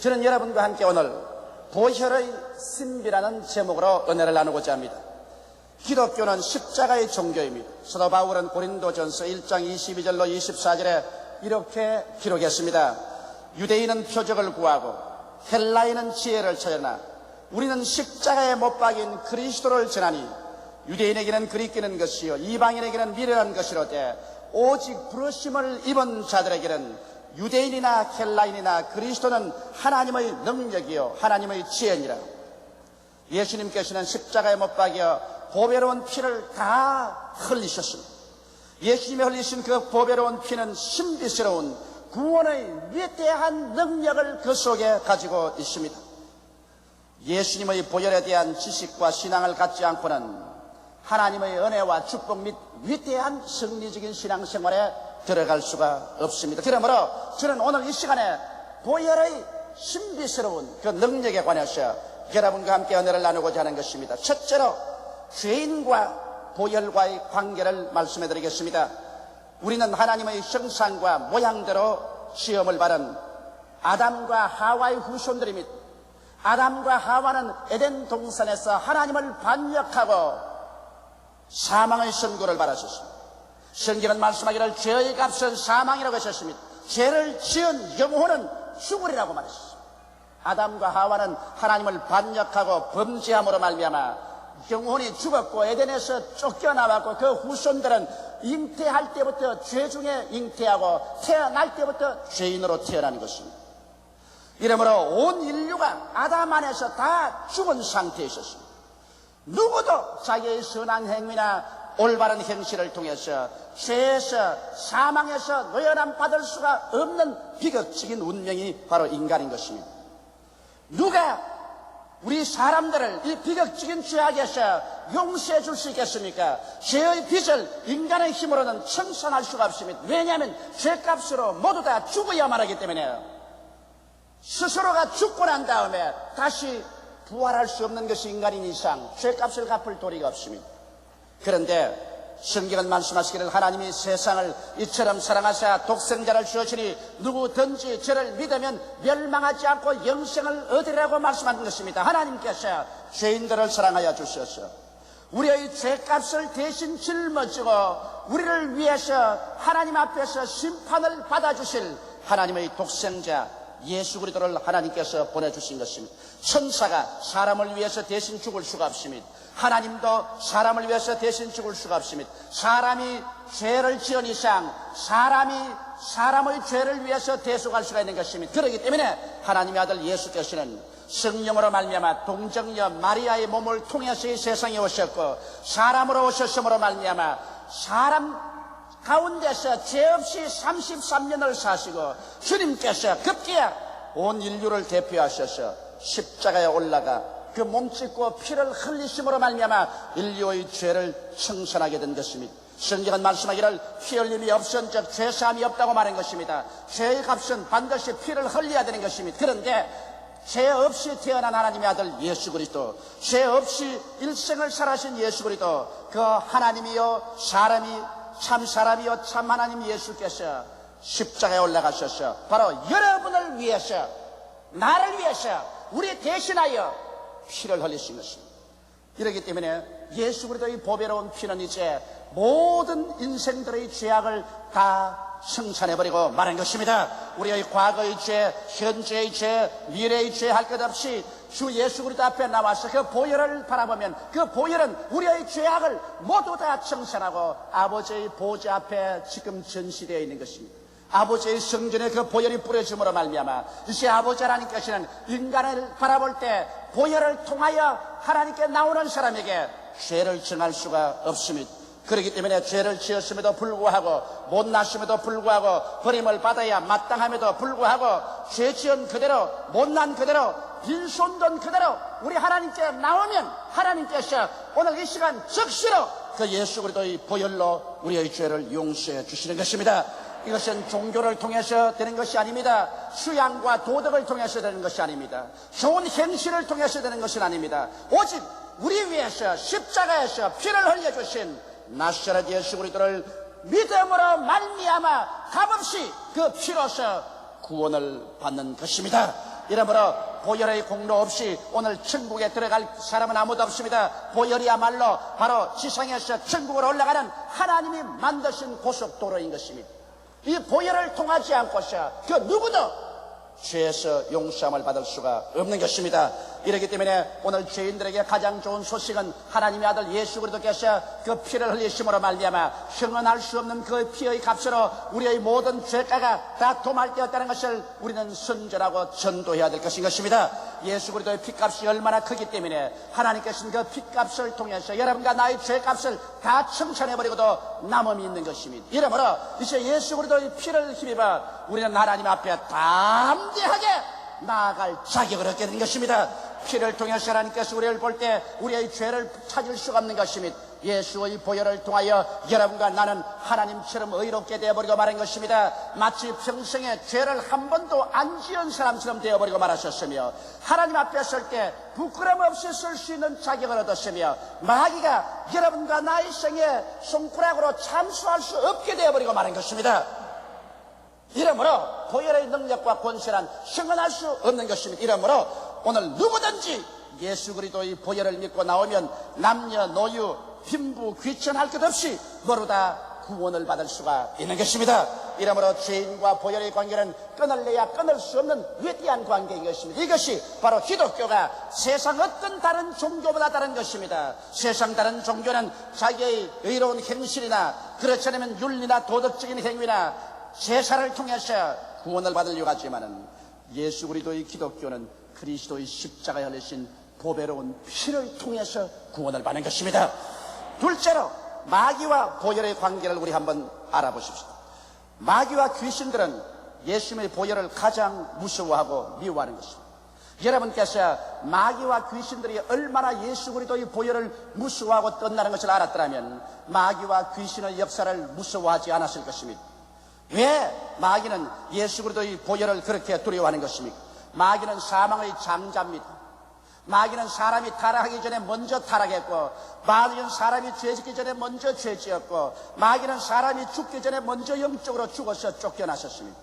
저는 여러분과 함께 오늘 보혈의 신비라는 제목으로 은혜를 나누고자 합니다. 기독교는 십자가의 종교입니다. 사도 바울은 고린도전서 1장 22절로 24절에 이렇게 기록했습니다. 유대인은 표적을 구하고 헬라인은 지혜를 찾으나 우리는 십자가에 못 박인 그리스도를 전하니 유대인에게는 그리끼는 것이요 이방인에게는 미련한 것이로되 오직 부르심을 입은 자들에게는 유대인이나 헬라인이나 그리스도는 하나님의 능력이요 하나님의 지혜니라. 예수님께서는 십자가에 못 박여 보배로운 피를 다 흘리셨습니다. 예수님이 흘리신 그 보배로운 피는 신비스러운 구원의 위대한 능력을 그 속에 가지고 있습니다. 예수님의 보혈에 대한 지식과 신앙을 갖지 않고는 하나님의 은혜와 축복 및 위대한 승리적인 신앙생활에 들어갈 수가 없습니다. 그러므로 저는 오늘 이 시간에 보혈의 신비스러운 그 능력에 관해서 여러분과 함께 은혜를 나누고자 하는 것입니다. 첫째로 죄인과 보혈과의 관계를 말씀해 드리겠습니다. 우리는 하나님의 형상과 모양대로 시험을 받은 아담과 하와의 후손들입니다. 아담과 하와는 에덴 동산에서 하나님을 반역하고 사망의 선고를 받았습니다. 성경은 말씀하기를 죄의 값은 사망이라고 하셨습니다. 죄를 지은 영혼은 죽으리라고 말했습니다. 아담과 하와는 하나님을 반역하고 범죄함으로 말미암아 영혼이 죽었고 에덴에서 쫓겨나왔고 그 후손들은 잉태할 때부터 죄 중에 잉태하고 태어날 때부터 죄인으로 태어나는 것입니다. 이러므로 온 인류가 아담 안에서 다 죽은 상태에 있었습니다. 누구도 자기의 선한 행위나 올바른 행실을 통해서 죄에서 사망에서 노연함 받을 수가 없는 비극적인 운명이 바로 인간인 것입니다. 누가 우리 사람들을 이 비극적인 죄악에서 용서해 줄 수 있겠습니까? 죄의 빚을 인간의 힘으로는 청산할 수가 없습니다. 왜냐하면 죄값으로 모두 다 죽어야만 하기 때문에 스스로가 죽고 난 다음에 다시 부활할 수 없는 것이 인간인 이상 죄값을 갚을 도리가 없습니다. 그런데 성경은 말씀하시기를 하나님이 세상을 이처럼 사랑하사 독생자를 주시니 누구든지 저를 믿으면 멸망하지 않고 영생을 얻으리라고 말씀하는 것입니다. 하나님께서 죄인들을 사랑하여 주셔서 우리의 죄값을 대신 짊어지고 우리를 위해서 하나님 앞에서 심판을 받아주실 하나님의 독생자 예수 그리스도를 하나님께서 보내주신 것입니다. 천사가 사람을 위해서 대신 죽을 수가 없습니다. 하나님도 사람을 위해서 대신 죽을 수가 없습니다. 사람이 죄를 지은 이상 사람의 죄를 위해서 대속할 수가 있는 것입니다. 그렇기 때문에 하나님의 아들 예수께서는 성령으로 말미암아 동정녀 마리아의 몸을 통해서 이 세상에 오셨고 사람으로 오셨음으로 말미암아 사람 가운데서 죄 없이 33년을 사시고 주님께서 급기야 온 인류를 대표하셔서 십자가에 올라가 그 몸짓고 피를 흘리심으로 말미암아 인류의 죄를 청산하게 된 것입니다. 성경은 말씀하기를 피 흘림이 없은 즉 죄사함이 없다고 말한 것입니다. 죄의 값은 반드시 피를 흘려야 되는 것입니다. 그런데 죄 없이 태어난 하나님의 아들 예수 그리스도, 죄 없이 일생을 살아신 예수 그리스도, 그 하나님이요 참 사람이요 참 하나님 예수께서 십자가에 올라가셔서 바로 여러분을 위해서 나를 위해서 우리 대신하여 피를 흘리신 것입니다. 이렇기 때문에 예수 그리스도의 보배로운 피는 이제 모든 인생들의 죄악을 다 청산해버리고 말한 것입니다. 우리의 과거의 죄, 현재의 죄, 미래의 죄 할 것 없이 주 예수 그리스도 앞에 나와서 그 보혈을 바라보면 그 보혈은 우리의 죄악을 모두 다 청산하고 아버지의 보좌 앞에 지금 전시되어 있는 것입니다. 아버지의 성전에 그 보혈이 뿌려짐으로 말미암아 이제 아버지 하나님께서는 인간을 바라볼 때 보혈을 통하여 하나님께 나오는 사람에게 죄를 정할 수가 없습니다. 그렇기 때문에 죄를 지었음에도 불구하고 못났음에도 불구하고 버림을 받아야 마땅함에도 불구하고 죄 지은 그대로 못난 그대로 빈손 그대로 우리 하나님께 나오면 하나님께서 오늘 이 시간 즉시로 그 예수 그리스도의 보혈로 우리의 죄를 용서해 주시는 것입니다. 이것은 종교를 통해서 되는 것이 아닙니다. 수양과 도덕을 통해서 되는 것이 아닙니다. 좋은 행실을 통해서 되는 것이 아닙니다. 오직 우리 위해서 십자가에서 피를 흘려주신 나사렛 예수 그리스도를 믿음으로 말미암아 값없이 그 피로서 구원을 받는 것입니다. 이러므로 보혈의 공로 없이 오늘 천국에 들어갈 사람은 아무도 없습니다. 보혈이야말로 바로 지상에서 천국으로 올라가는 하나님이 만드신 고속도로인 것입니다. 이 보혈을 통하지 않고서 그 누구도 죄에서 용서함을 받을 수가 없는 것입니다. 이렇기 때문에 오늘 죄인들에게 가장 좋은 소식은 하나님의 아들 예수 그리스도께서 그 피를 흘리심으로 말미암아 형언할 수 없는 그 피의 값으로 우리의 모든 죄가가 다 도말되었다는 것을 우리는 선전하고 전도해야 될 것인 것입니다. 예수 그리스도의 피값이 얼마나 크기 때문에 하나님께서는 그 피값을 통해서 여러분과 나의 죄값을 다 청산해버리고도 남음이 있는 것입니다. 이러므로 이제 예수 그리스도의 피를 힘입어 우리는 하나님 앞에 담대하게 나아갈 자격을 얻게 된 것입니다. 피를 통해서 하나님께서 우리를 볼 때 우리의 죄를 찾을 수가 없는 것입니다. 예수의 보혈을 통하여 여러분과 나는 하나님처럼 의롭게 되어버리고 말한 것입니다. 마치 평생에 죄를 한 번도 안 지은 사람처럼 되어버리고 말하셨으며 하나님 앞에 설 때 부끄럼 없이 설 수 있는 자격을 얻었으며 마귀가 여러분과 나의 생에 손가락으로 참수할 수 없게 되어버리고 말한 것입니다. 이러므로 보혈의 능력과 권세란 형언할 수 없는 것입니다. 이러므로 오늘 누구든지 예수 그리스도의 보혈을 믿고 나오면 남녀 노유 빈부 귀천할 것 없이 모두 다 구원을 받을 수가 있는 것입니다. 이러므로 죄인과 보혈의 관계는 끊을래야 끊을 수 없는 위대한 관계인 것입니다. 이것이 바로 기독교가 세상 어떤 다른 종교보다 다른 것입니다. 세상 다른 종교는 자기의 의로운 행실이나 그렇지 않으면 윤리나 도덕적인 행위나 제사를 통해서 구원을 받으려고 하지만은 예수 그리스도의 기독교는 그리스도의 십자가에 흘리신 보배로운 피를 통해서 구원을 받는 것입니다. 둘째로 마귀와 보혈의 관계를 우리 한번 알아보십시오. 마귀와 귀신들은 예수님의 보혈을 가장 무서워하고 미워하는 것입니다. 여러분께서 마귀와 귀신들이 얼마나 예수 그리스도의 보혈을 무서워하고 떠나는 것을 알았더라면 마귀와 귀신의 역사를 무서워하지 않았을 것입니다. 왜 마귀는 예수 그리스도의 보혈을 그렇게 두려워하는 것입니까? 마귀는 사망의 장자입니다. 마귀는 사람이 타락하기 전에 먼저 타락했고, 마귀는 사람이 죄짓기 전에 먼저 죄지었고, 마귀는 사람이 죽기 전에 먼저 영적으로 죽어서 쫓겨나셨습니다.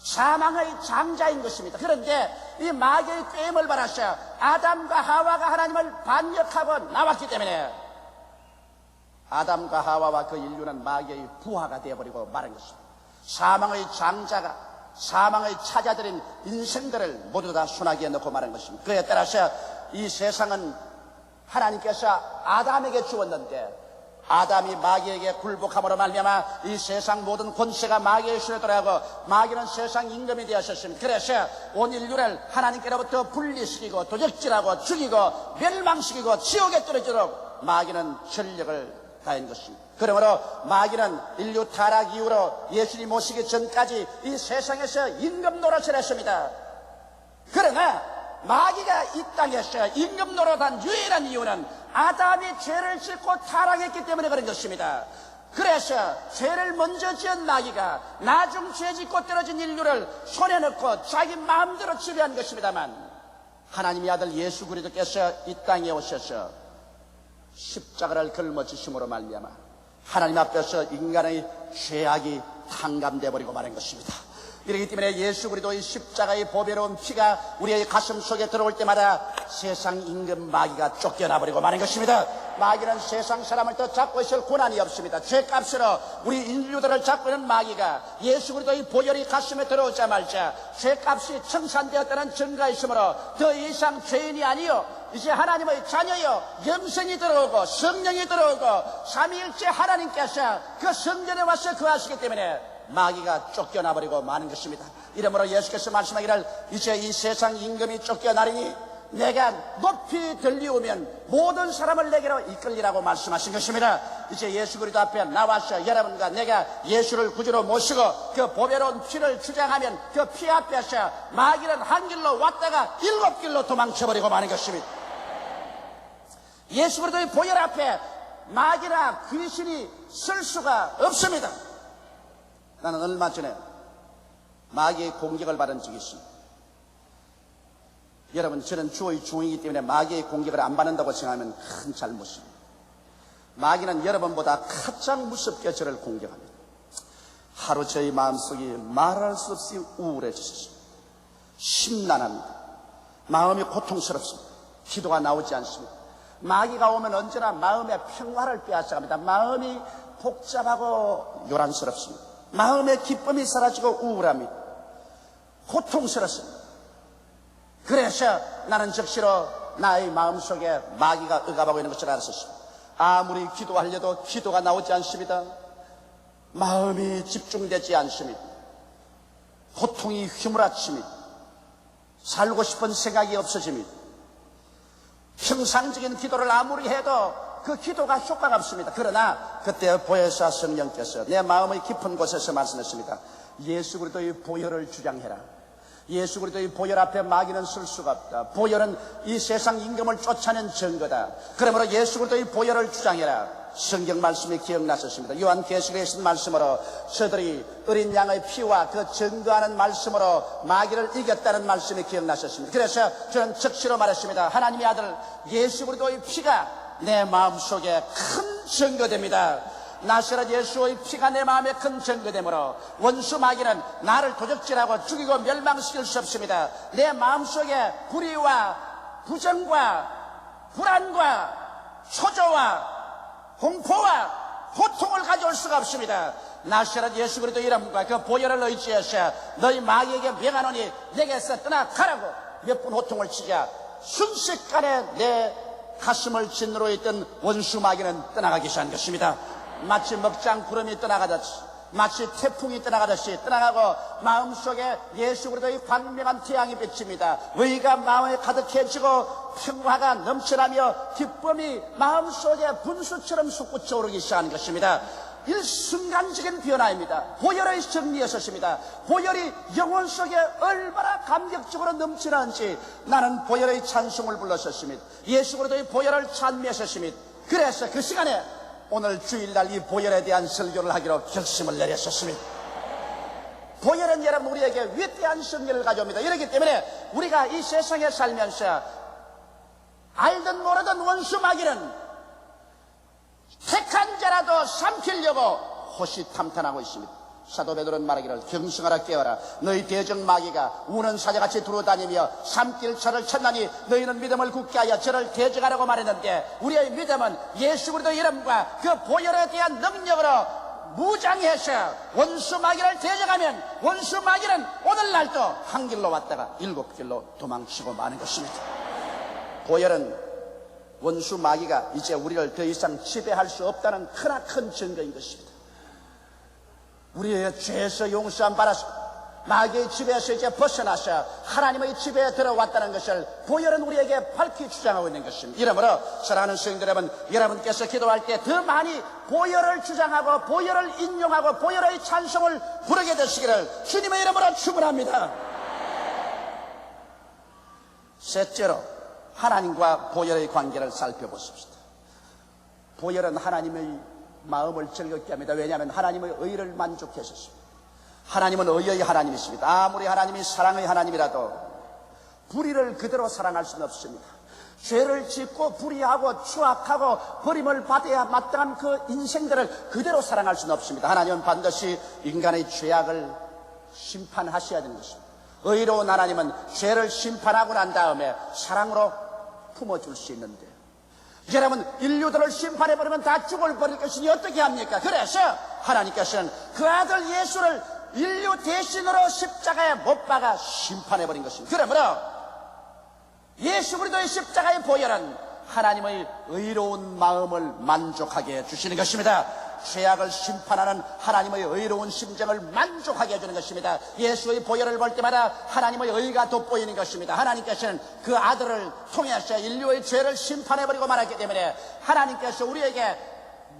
사망의 장자인 것입니다. 그런데 이 마귀의 꾀임을 받아서 아담과 하와가 하나님을 반역하고 나왔기 때문에 아담과 하와와 그 인류는 마귀의 부하가 되어버리고 말한 것입니다. 사망의 장자가 사망의 찾아들인 인생들을 모두 다 순하게 넣고 말한 것입니다. 그에 따라서 이 세상은 하나님께서 아담에게 주었는데 아담이 마귀에게 굴복함으로 말미암아 이 세상 모든 권세가 마귀의 손에 들어가고 마귀는 세상 임금이 되었습니다. 그래서 온 인류를 하나님께로부터 분리시키고 도적질하고 죽이고 멸망시키고 지옥에 떨어지도록 마귀는 전력을 다한 것입니다. 그러므로 마귀는 인류 타락 이후로 예수님 오시기 전까지 이 세상에서 임금 노릇을 했습니다. 그러나 마귀가 이 땅에서 임금 노릇한 유일한 이유는 아담이 죄를 짓고 타락했기 때문에 그런 것입니다. 그래서 죄를 먼저 지은 마귀가 나중 죄 짓고 떨어진 인류를 손에 넣고 자기 마음대로 지배한 것입니다만 하나님의 아들 예수 그리스도께서 이 땅에 오셔서 십자가를 걸머지심으로 말미암아 하나님 앞에서 인간의 죄악이 탕감되어 버리고 말한 것입니다. 이렇기 때문에 예수 그리스도의 십자가의 보배로운 피가 우리의 가슴 속에 들어올 때마다 세상 임금 마귀가 쫓겨나 버리고 마는 것입니다. 마귀는 세상 사람을 더 잡고 있을 권한이 없습니다. 죄값으로 우리 인류들을 잡고 있는 마귀가 예수 그리스도의 보혈이 가슴에 들어오자마자 죄값이 청산되었다는 증거가 있으므로 더 이상 죄인이 아니요 이제 하나님의 자녀요 영생이 들어오고 성령이 들어오고 삼위일체 하나님께서 그 성전에 와서 거하시기 때문에 마귀가 쫓겨나버리고 마는 것입니다. 이러므로 예수께서 말씀하기를 이제 이 세상 임금이 쫓겨나리니 내가 높이 들리우면 모든 사람을 내게로 이끌리라고 말씀하신 것입니다. 이제 예수 그리스도 앞에 나와서 여러분과 내가 예수를 구주로 모시고 그 보배로운 피를 주장하면 그 피 앞에서 마귀는 한 길로 왔다가 7길로 도망쳐버리고 마는 것입니다. 예수 그리스도의 보혈 앞에 마귀나 귀신이 쓸 수가 없습니다. 나는 얼마 전에 마귀의 공격을 받은 적이 있습니다. 여러분, 저는 주의 종이기 때문에 마귀의 공격을 안 받는다고 생각하면 큰 잘못입니다. 마귀는 여러분보다 가장 무섭게 저를 공격합니다. 하루 저희 마음속이 말할 수 없이 우울해졌습니다. 심란합니다. 마음이 고통스럽습니다. 기도가 나오지 않습니다. 마귀가 오면 언제나 마음의 평화를 빼앗아갑니다. 마음이 복잡하고 요란스럽습니다. 마음의 기쁨이 사라지고 우울합니다. 고통스럽습니다. 그래서 나는 즉시로 나의 마음속에 마귀가 억압하고 있는 것을 알았습니다. 아무리 기도하려도 기도가 나오지 않습니다. 마음이 집중되지 않습니다. 고통이 휘몰아칩니다. 살고 싶은 생각이 없어집니다. 평상적인 기도를 아무리 해도 그 기도가 효과가 없습니다. 그러나 그때 보혜사 성령께서 내 마음의 깊은 곳에서 말씀했습니다. 예수 그리스도의 보혈을 주장해라. 예수 그리스도의 보혈 앞에 마귀는 쓸 수가 없다. 보혈은 이 세상 임금을 쫓아낸 증거다. 그러므로 예수 그리스도의 보혈을 주장해라. 성경 말씀이 기억나셨습니다. 요한계시록에 있는 말씀으로 저들이 어린 양의 피와 그 증거하는 말씀으로 마귀를 이겼다는 말씀이 기억나셨습니다. 그래서 저는 즉시로 말했습니다. 하나님의 아들 예수 그리스도의 피가 내 마음속에 큰 증거됩니다. 나사렛 예수의 피가 내 마음에 큰 증거되므로 원수 마귀는 나를 도적질하고 죽이고 멸망시킬 수 없습니다. 내 마음속에 불의와 부정과 불안과 초조와 공포와 고통을 가져올 수가 없습니다. 나사렛 예수 그리스도 이름과 그 보혈을 의지해서 너희 마귀에게 명하노니 내게서 떠나가라고 몇 번 호통을 치자 순식간에 내 가슴을 짓누르고 있던 원수 마귀는 떠나가기 시작한 것입니다. 마치 먹장 구름이 떠나가듯이, 마치 태풍이 떠나가듯이 떠나가고 마음속에 예수 그리스도의 광명한 태양이 비칩니다. 의가 마음에 가득해지고 평화가 넘쳐나며 기쁨이 마음속에 분수처럼 솟구쳐 오르기 시작한 것입니다. 일순간적인 변화입니다. 보혈의 정리였었습니다. 보혈이 영혼 속에 얼마나 감격적으로 넘치는지 나는 보혈의 찬송을 불렀었습니다. 예수 그리스도의 보혈을 찬미했었습니다. 그래서 그 시간에 오늘 주일날 이 보혈에 대한 설교를 하기로 결심을 내렸었습니다. 보혈은 여러분 우리에게 위대한 승리를 가져옵니다. 이렇기 때문에 우리가 이 세상에 살면서 알든 모르든 원수 마귀는 택한 자라도 삼키려고 호시탐탐하고 있습니다. 사도 베드로는 말하기를 경성하라 깨어라. 너희 대적 마귀가 우는 사자같이 두루다니며 삼킬 철을 쳤나니 너희는 믿음을 굳게 하여 저를 대적하라고 말했는데 우리의 믿음은 예수 그리스도 이름과 그 보혈에 대한 능력으로 무장해서 원수 마귀를 대적하면 원수 마귀는 오늘날도 한 길로 왔다가 7길로 도망치고 마는 것입니다. 보혈은 원수 마귀가 이제 우리를 더 이상 지배할 수 없다는 크나큰 증거인 것입니다. 우리의 죄에서 용서함 받아서 마귀의 지배에서 이제 벗어나서 하나님의 지배에 들어왔다는 것을 보혈은 우리에게 밝히 주장하고 있는 것입니다. 이러므로 사랑하는 성도들 여러분, 여러분께서 기도할 때 더 많이 보혈을 주장하고 보혈을 인용하고 보혈의 찬송을 부르게 되시기를 주님의 이름으로 축원합니다. 셋째로 하나님과 보혈의 관계를 살펴보십시다. 보혈은 하나님의 마음을 즐겁게 합니다. 왜냐하면 하나님의 의를 만족하셨습니다. 하나님은 의의 하나님이십니다. 아무리 하나님이 사랑의 하나님이라도 불의를 그대로 사랑할 수는 없습니다. 죄를 짓고 불의하고 추악하고 버림을 받아야 마땅한 그 인생들을 그대로 사랑할 수는 없습니다. 하나님은 반드시 인간의 죄악을 심판하셔야 되는 것입니다. 의로운 하나님은 죄를 심판하고 난 다음에 사랑으로 품어줄 수 있는데 여러분 인류들을 심판해버리면 다 죽을 버릴 것이니 어떻게 합니까? 그래서 하나님께서는 그 아들 예수를 인류 대신으로 십자가에 못 박아 심판해버린 것입니다. 그러므로 예수 그리스도의 십자가의 보혈은 하나님의 의로운 마음을 만족하게 해주시는 것입니다. 죄악을 심판하는 하나님의 의로운 심정을 만족하게 해주는 것입니다. 예수의 보혈을 볼 때마다 하나님의 의가 돋보이는 것입니다. 하나님께서는 그 아들을 통해서 인류의 죄를 심판해버리고 말았기 때문에 하나님께서 우리에게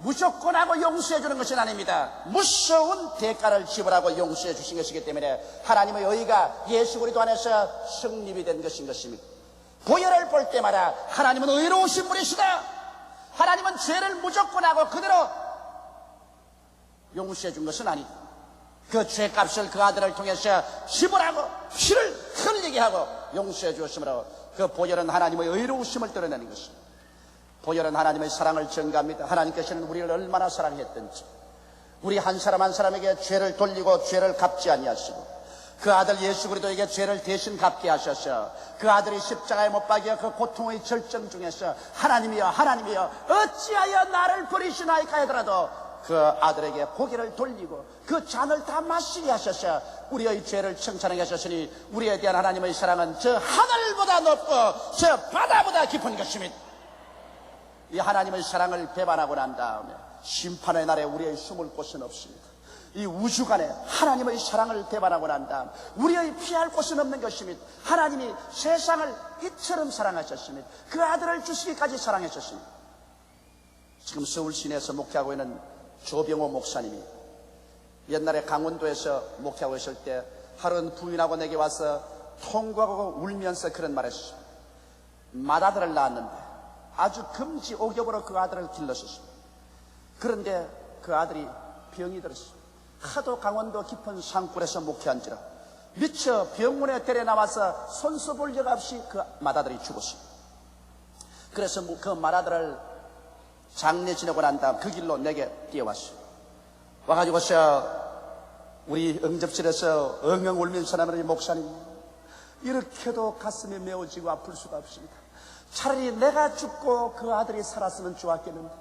무조건하고 용서해 주는 것은 아닙니다. 무서운 대가를 지불하고 용서해 주신 것이기 때문에 하나님의 의가 예수 그리스도 안에서 성립이 된 것인 것입니다. 보혈을 볼 때마다 하나님은 의로우신 분이시다. 하나님은 죄를 무조건하고 그대로 용서해 준 것은 아니다. 그 죄값을 그 아들을 통해서 지불하고 피를 흘리게 하고 용서해 주었으므로 그 보혈은 하나님의 의로우심을 드러내는 것입니다. 보혈은 하나님의 사랑을 증가합니다. 하나님께서는 우리를 얼마나 사랑했던지 우리 한 사람 한 사람에게 죄를 돌리고 죄를 갚지 아니하시고 그 아들 예수 그리스도에게 죄를 대신 갚게 하셔서 그 아들이 십자가에 못 박여 그 고통의 절정 중에서 하나님이여 하나님이여 어찌하여 나를 버리시나이까 하더라도 그 아들에게 고개를 돌리고 그 잔을 다 마시게 하셔서 우리의 죄를 청산하게 하셨으니 우리에 대한 하나님의 사랑은 저 하늘보다 높고 저 바다보다 깊은 것입니다. 이 하나님의 사랑을 배반하고 난 다음에 심판의 날에 우리의 숨을 곳은 없습니다. 이 우주간에 하나님의 사랑을 배반하고 난 다음 우리의 피할 곳은 없는 것입니다. 하나님이 세상을 이처럼 사랑하셨습니다. 그 아들을 주시기까지 사랑하셨습니다. 지금 서울 시내에서 목회하고 있는 조병호 목사님이 옛날에 강원도에서 목회하고 있을 때 하루는 부인하고 내게 와서 통곡하고 울면서 그런 말을 했습니다. 맏아들을 낳았는데 아주 금지 오겹으로 그 아들을 길렀었습니다. 그런데 그 아들이 병이 들었습니다. 하도 강원도 깊은 산골에서 목회한지라 미처 병원에 데려 나와서 손수 볼 적 없이 그 맏아들이 죽었습니다. 그래서 그 맏아들을 장례 지내고 난 다음 그 길로 내게 뛰어왔어요. 와가지고서 우리 응접실에서 엉엉 울면서 나는 목사님, 이렇게도 가슴이 메워지고 아플 수가 없습니다. 차라리 내가 죽고 그 아들이 살았으면 좋았겠는데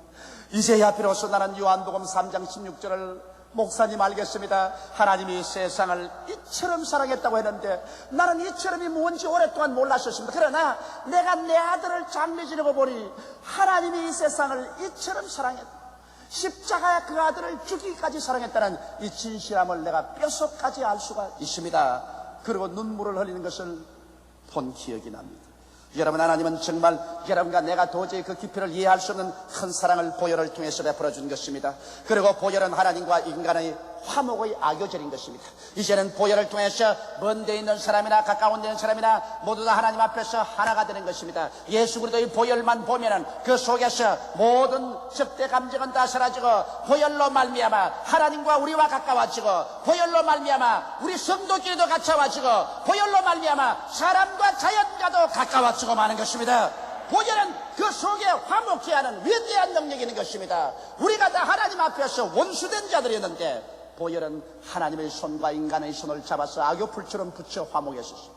이제야 비로소 나는 요한복음 3장 16절을 목사님 알겠습니다. 하나님이 세상을 이처럼 사랑했다고 했는데 나는 이처럼이 뭔지 오랫동안 몰랐었습니다. 그러나 내가 내 아들을 장례 지내고 보니 하나님이 이 세상을 이처럼 사랑했다. 십자가에 그 아들을 죽이기까지 사랑했다는 이 진실함을 내가 뼛속까지 알 수가 있습니다. 그리고 눈물을 흘리는 것을 본 기억이 납니다. 여러분, 하나님은 정말 여러분과 내가 도저히 그 깊이를 이해할 수 없는 큰 사랑을 보혈을 통해서 베풀어 준 것입니다. 그리고 보혈은 하나님과 인간의 화목의 악교절인 것입니다. 이제는 보혈을 통해서 먼 데 있는 사람이나 가까운 데 있는 사람이나 모두 다 하나님 앞에서 하나가 되는 것입니다. 예수 그리스도의 보혈만 보면은 그 속에서 모든 적대 감정은 다 사라지고 보혈로 말미암아 하나님과 우리와 가까워지고 보혈로 말미암아 우리 성도끼리도 가까워지고 보혈로 말미암아 사람과 자연과도 가까워지고 마는 것입니다. 보혈은 그 속에 화목케 하는 위대한 능력이 있는 것입니다. 우리가 다 하나님 앞에서 원수된 자들이었는데 보혈은 하나님의 손과 인간의 손을 잡아서 악교풀처럼 붙여 화목했었습니다.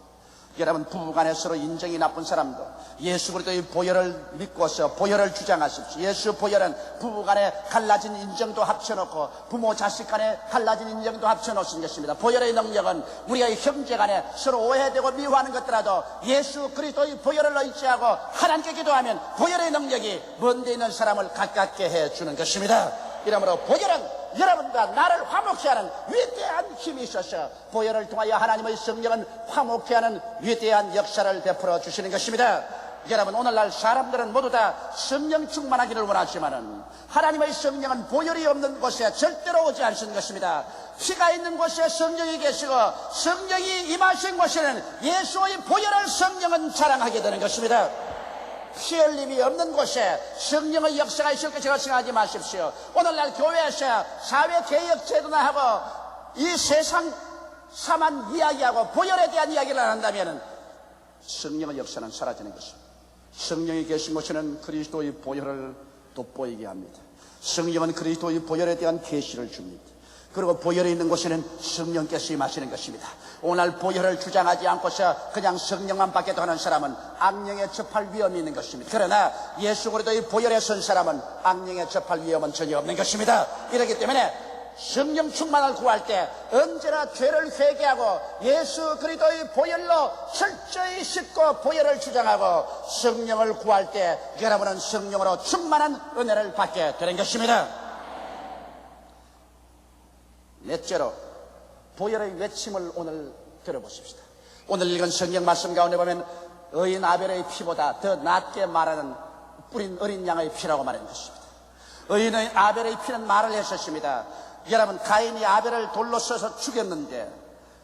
여러분, 부부간에 서로 인정이 나쁜 사람도 예수 그리스도의 보혈을 믿고서 보혈을 주장하십시오. 예수 보혈은 부부간에 갈라진 인정도 합쳐놓고 부모 자식 간에 갈라진 인정도 합쳐놓은 것입니다. 보혈의 능력은 우리가 형제간에 서로 오해되고 미워하는 것들라도 예수 그리스도의 보혈을 의지하고 하나님께 기도하면 보혈의 능력이 먼 데 있는 사람을 가깝게 해주는 것입니다. 이러므로 보혈은 여러분과 나를 화목케 하는 위대한 힘이 있어서 보혈을 통하여 하나님의 성령은 화목케 하는 위대한 역사를 베풀어 주시는 것입니다. 여러분, 오늘날 사람들은 모두 다 성령 충만하기를 원하지만은 하나님의 성령은 보혈이 없는 곳에 절대로 오지 않는 것입니다. 피가 있는 곳에 성령이 계시고 성령이 임하신 곳에는 예수의 보혈을 성령은 자랑하게 되는 것입니다. 피 흘림이 없는 곳에 성령의 역사가 있을 것이라고 생각하지 마십시오. 오늘날 교회에서 사회개혁 제도나 하고 이 세상 사만 이야기하고 보혈에 대한 이야기를 안 한다면 성령의 역사는 사라지는 것입니다. 성령이 계신 곳에는 그리스도의 보혈을 돋보이게 합니다. 성령은 그리스도의 보혈에 대한 계시를 줍니다. 그리고 보혈이 있는 곳에는 성령께서 임하시는 것입니다. 오늘 보혈을 주장하지 않고서 그냥 성령만 받게 하는 사람은 악령에 접할 위험이 있는 것입니다. 그러나 예수 그리스도의 보혈에 선 사람은 악령에 접할 위험은 전혀 없는 것입니다. 이렇기 때문에 성령 충만을 구할 때 언제나 죄를 회개하고 예수 그리스도의 보혈로 철저히 씻고 보혈을 주장하고 성령을 구할 때 여러분은 성령으로 충만한 은혜를 받게 되는 것입니다. 넷째로 보혈의 외침을 오늘 들어보십시다. 오늘 읽은 성경 말씀 가운데 보면 의인 아벨의 피보다 더 낫게 말하는 뿌린 어린 양의 피라고 말하는 것입니다. 의인의 아벨의 피는 말을 했었습니다. 여러분, 가인이 아벨을 돌로 써서 죽였는데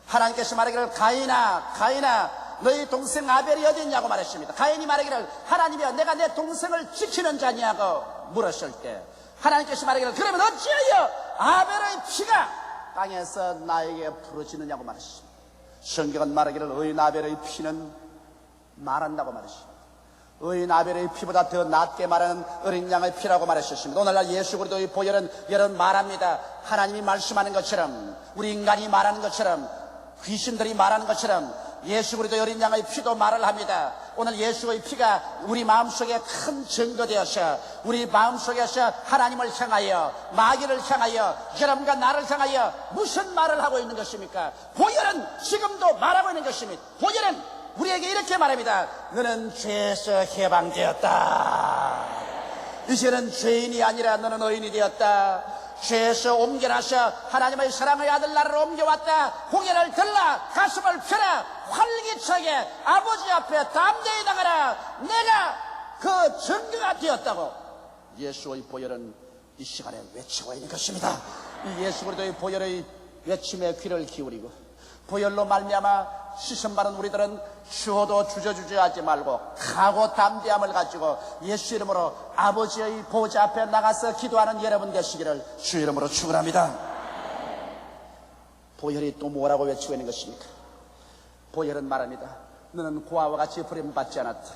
하나님께서 말하기를 가인아 너희 동생 아벨이 어디 있냐고 말했습니다. 가인이 말하기를 하나님이여 내가 내 동생을 지키는 자냐고 물었을 때 하나님께서 말하기를 그러면 어찌하여 아벨의 피가 땅에서 나에게 부러지느냐고 말했습니다. 성경은 말하기를 의인 아벨의 피는 말한다고 말했습니다. 의인 아벨의 피보다 더 낫게 말하는 어린 양의 피라고 말했었습니다. 오늘날 예수 그리스도의 보혈은 여러분 말합니다. 하나님이 말씀하는 것처럼 우리 인간이 말하는 것처럼 귀신들이 말하는 것처럼 예수 그리스도 어린 양의 피도 말을 합니다. 오늘 예수의 피가 우리 마음속에 큰 증거되어서 우리 마음속에서 하나님을 향하여, 마귀를 향하여, 여러분과 나를 향하여 무슨 말을 하고 있는 것입니까? 보혈은 지금도 말하고 있는 것입니다. 보혈은 우리에게 이렇게 말합니다. 너는 죄에서 해방되었다. 이제는 죄인이 아니라 너는 의인이 되었다. 죄에서 옮겨나서 하나님의 사랑의 아들 나라로 옮겨왔다. 고개를 들라, 가슴을 펴라, 활기차게 아버지 앞에 담대히 나가라. 내가 그 증거가 되었다고 예수의 보혈은 이 시간에 외치고 있는 것입니다. 이 예수 그리스도의 보혈의 외침에 귀를 기울이고 보혈로 말미암아 시선 바른 우리들은 주어도 주저주저하지 말고 각오 담대함을 가지고 예수 이름으로 아버지의 보좌 앞에 나가서 기도하는 여러분 되시기를 주 이름으로 축원합니다. 보혈이 또 뭐라고 외치고 있는 것입니까? 보혈은 말합니다. 너는 고아와 같이 버림받지 않았다.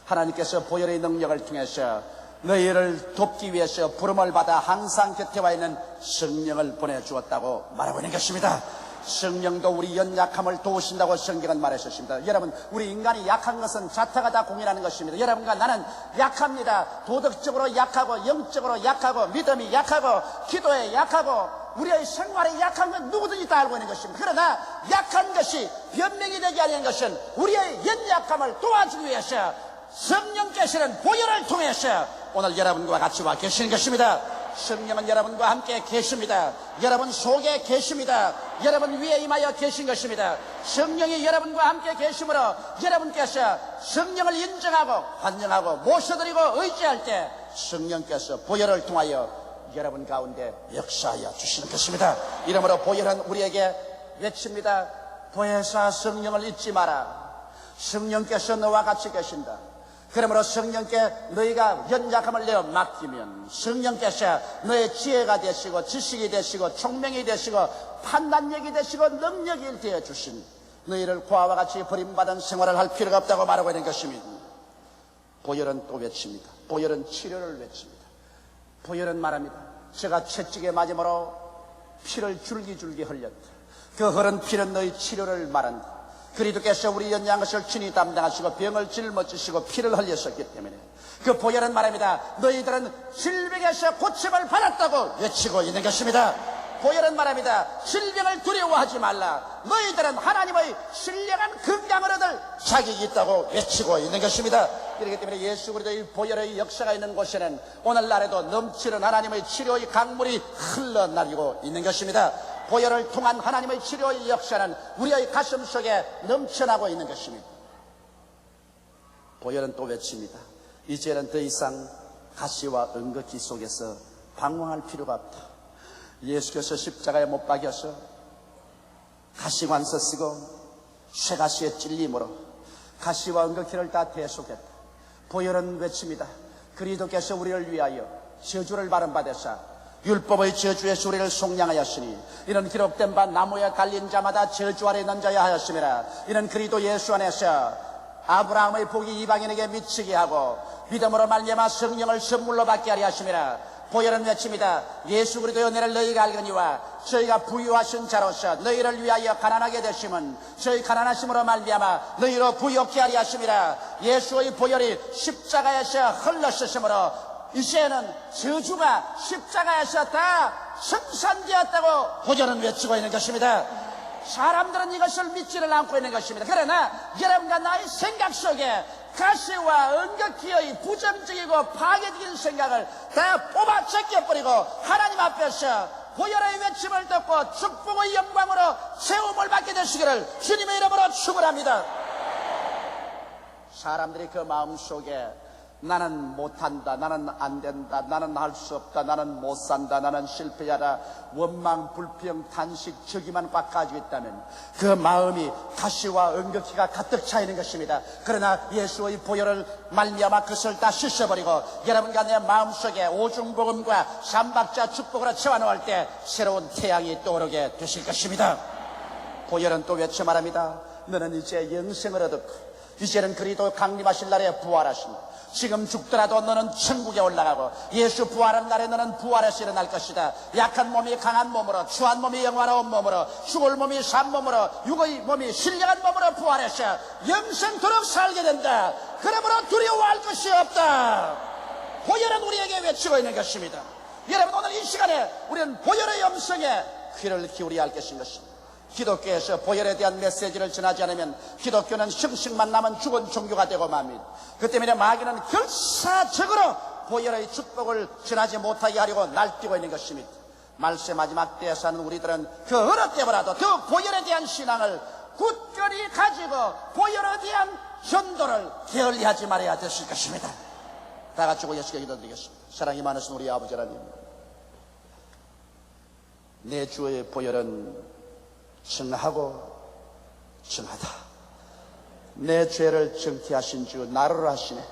하나님께서 보혈의 능력을 통해서 너희를 돕기 위해서 부름을 받아 항상 곁에 와 있는 성령을 보내주었다고 말하고 있는 것입니다. 성령도 우리 연약함을 도우신다고 성경은 말했었습니다. 여러분, 우리 인간이 약한 것은 자타가 다 공인하는 것입니다. 여러분과 나는 약합니다. 도덕적으로 약하고, 영적으로 약하고, 믿음이 약하고, 기도에 약하고, 우리의 생활에 약한 건 누구든지 다 알고 있는 것입니다. 그러나 약한 것이 변명이 되지 않는 것은 우리의 연약함을 도와주기 위해서 성령께서는 보혈을 통해서 오늘 여러분과 같이 와 계시는 것입니다. 성령은 여러분과 함께 계십니다. 여러분 속에 계십니다. 여러분 위에 임하여 계신 것입니다. 성령이 여러분과 함께 계심으로 여러분께서 성령을 인정하고 환영하고 모셔드리고 의지할 때 성령께서 보혈을 통하여 여러분 가운데 역사하여 주시는 것입니다. 이러므로 보혈은 우리에게 외칩니다. 보혜사 성령을 잊지 마라. 성령께서 너와 같이 계신다. 그러므로 성령께 너희가 연약함을 내어 맡기면 성령께서 너의 지혜가 되시고 지식이 되시고 총명이 되시고 판단력이 되시고 능력이 되어 주신 너희를 고아와 같이 버림받은 생활을 할 필요가 없다고 말하고 있는 것입니다. 보혈은 또 외칩니다. 보혈은 치료를 외칩니다. 보혈은 말합니다. 제가 채찍에 맞음으로 피를 줄기줄기 흘렸다. 그 흐른 피는 너희 치료를 말한다. 그리스도께서 우리 연약한 것을 친히 담당하시고 병을 짊어지시고 피를 흘렸었기 때문에 그 보혈은 말합니다. 너희들은 질병에서 고침을 받았다고 외치고 있는 것입니다. 보혈은 말합니다. 질병을 두려워하지 말라. 너희들은 하나님의 신령한 건강을 얻을 자격이 있다고 외치고 있는 것입니다. 그렇기 때문에 예수 그리스도의 보혈의 역사가 있는 곳에는 오늘날에도 넘치는 하나님의 치료의 강물이 흘러나리고 있는 것입니다. 보혈을 통한 하나님의 치료의 역사는 우리의 가슴 속에 넘쳐나고 있는 것입니다. 보혈은 또 외칩니다. 이제는 더 이상 가시와 은거기 속에서 방황할 필요가 없다. 예수께서 십자가에 못 박여서 가시관서 쓰고 쇠가시에 찔림으로 가시와 은거기를 다 대속했다. 보혈은 외칩니다. 그리스도께서 우리를 위하여 저주를 받으사 율법의 저주에서 우리를 속량하였으니 이는 기록된 바 나무에 달린 자마다 저주 아래 있는 자야 하였음이라. 이는 그리스도 예수 안에서 아브라함의 복이 이방인에게 미치게 하고 믿음으로 말미암아 성령을 선물로 받게 하려 하심이라. 보혈은 외칩니다. 예수 그리스도의 은혜를 너희가 알거니와 저희가 부유하신 자로서 너희를 위하여 가난하게 되심은 저희 가난하심으로 말미암아 너희로 부유케 하려 하심이라. 예수의 보혈이 십자가에서 흘러쓰심으로 이제는 저주가 십자가에서 다 성산되었다고 보혈은 외치고 있는 것입니다. 사람들은 이것을 믿지를 않고 있는 것입니다. 그러나 여러분과 나의 생각 속에 가시와 은거기의 부정적이고 파괴적인 생각을 다 뽑아 제껴버리고 하나님 앞에서 보혈의 외침을 듣고 축복의 영광으로 세움을 받게 되시기를 주님의 이름으로 축원합니다. 사람들이 그 마음속에 나는 못한다, 나는 안된다, 나는 할 수 없다, 나는 못산다, 나는 실패하다, 원망, 불평, 탄식, 저기만 꽉 가지고 있다면 그 마음이 가시와 은거기가 가득 차 있는 것입니다. 그러나 예수의 보혈을 말미암아 그것을 다 씻어버리고 여러분과 내 마음속에 오중복음과 삼박자 축복으로 채워넣을 때 새로운 태양이 떠오르게 되실 것입니다. 보혈은 또 외쳐 말합니다. 너는 이제 영생을 얻었고 이제는 그리도 강림하실 날에 부활하신다. 지금 죽더라도 너는 천국에 올라가고 예수 부활한 날에 너는 부활해서 일어날 것이다. 약한 몸이 강한 몸으로, 추한 몸이 영화로운 몸으로, 죽을 몸이 산 몸으로, 육의 몸이 신령한 몸으로 부활해서 영생토록 살게 된다. 그러므로 두려워할 것이 없다. 보혈은 우리에게 외치고 있는 것입니다. 여러분, 오늘 이 시간에 우리는 보혈의 음성에 귀를 기울여야 할 것인 것입니다. 기독교에서 보혈에 대한 메시지를 전하지 않으면 기독교는 형식만 남은 죽은 종교가 되고 맙니다. 그 때문에 마귀는 결사적으로 보혈의 축복을 전하지 못하게 하려고 날뛰고 있는 것입니다. 말세 마지막 때에 사는 우리들은 그 어느 때보다도 더욱 보혈에 대한 신앙을 굳건히 가지고 보혈에 대한 전도를 게을리하지 말아야 되실 것입니다. 다 같이 고개시켜 기도드리겠습니다. 사랑이 많으신 우리 아버지 하나님, 내 주의 보혈은 정하고 정하다. 내 죄를 정티하신 주 나를 하시네.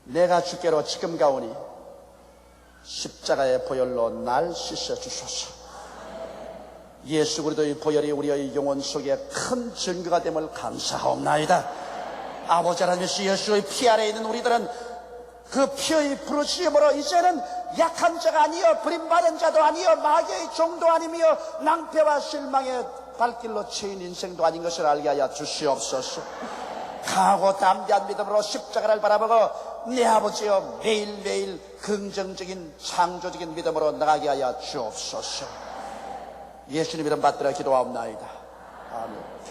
내가 주께로 지금 가오니 십자가의 보혈로 날 씻어주소서. 예수 그리스도의 보혈이 우리의 영혼 속에 큰 증거가 됨을 감사하옵나이다. 아버지 하나님, 예수의 피 아래에 있는 우리들은 그 피의 부르심으로 이제는 약한 자가 아니여 버림받은 자도 아니여 마귀의 종도 아니며 낭패와 실망의 발길로 채인 인생도 아닌 것을 알게 하여 주시옵소서. 강하고 담대한 믿음으로 십자가를 바라보고 내 아버지여 매일매일 긍정적인 창조적인 믿음으로 나가게 하여 주옵소서. 예수님 이름 받들어 기도하옵나이다. 아멘.